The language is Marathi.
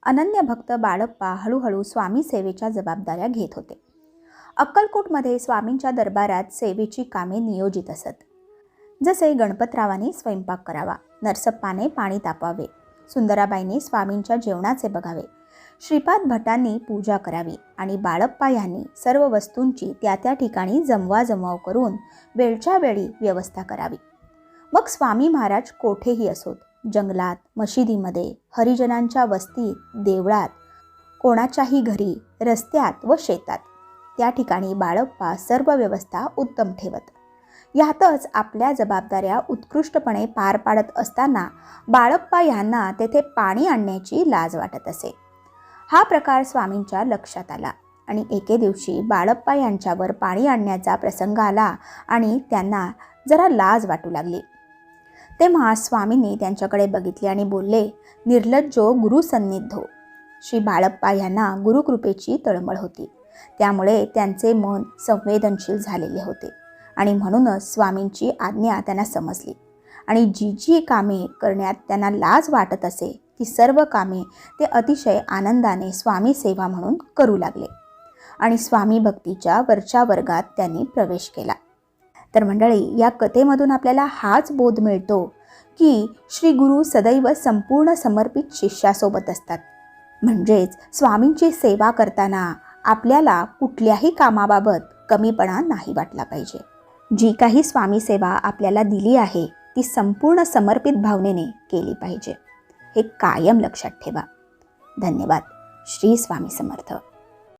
अनन्य भक्त बाळप्पा हळूहळू स्वामी सेवेच्या जबाबदाऱ्या घेत होते. अक्कलकोटमध्ये स्वामींच्या दरबारात सेवेची कामे नियोजित असत. जसे गणपतरावांनी स्वयंपाक करावा, नरसप्पाने पाणी तापवावे, सुंदराबाईंनी स्वामींच्या जेवणाचे बघावे, श्रीपाद भटांनी पूजा करावी आणि बाळप्पा यांनी सर्व वस्तूंची त्या त्या ठिकाणी जमवाजमव करून वेळच्या वेळी व्यवस्था करावी. मग स्वामी महाराज कोठेही असोत, जंगलात, मशिदीमध्ये, हरिजनांच्या वस्तीत, देवळात, कोणाच्याही घरी, रस्त्यात व शेतात, त्या ठिकाणी बाळप्पा सर्व व्यवस्था उत्तम ठेवत. यातच आपल्या जबाबदाऱ्या उत्कृष्टपणे पार पाडत असताना बाळप्पा यांना तेथे पाणी आणण्याची लाज वाटत असे. हा प्रकार स्वामींच्या लक्षात आला आणि एके दिवशी बाळप्पा यांच्यावर पाणी आणण्याचा प्रसंग आला आणि त्यांना जरा लाज वाटू लागली. तेव्हा स्वामींनी त्यांच्याकडे बघितले आणि बोलले, निर्लज्जो गुरुसन्निधो. श्री बाळप्पा यांना गुरुकृपेची तळमळ होती, त्यामुळे त्यांचे मन संवेदनशील झालेले होते आणि म्हणूनच स्वामींची आज्ञा त्यांना समजली आणि जी जी कामे करण्यात त्यांना लाज वाटत असे ती सर्व कामे ते अतिशय आनंदाने स्वामी सेवा म्हणून करू लागले आणि स्वामी भक्तीच्या वरच्या वर्गात त्यांनी प्रवेश केला. तर मंडळी, या कथेमधून आपल्याला हाच बोध मिळतो की श्री गुरु सदैव संपूर्ण समर्पित शिष्यासोबत असतात. म्हणजेच स्वामींची सेवा करताना आपल्याला कुठल्याही कामाबाबत कमीपणा नाही वाटला पाहिजे. जी काही स्वामी सेवा आपल्याला दिली आहे ती संपूर्ण समर्पित भावनेने केली पाहिजे. हे कायम लक्षात ठेवा. धन्यवाद. श्री स्वामी समर्थ.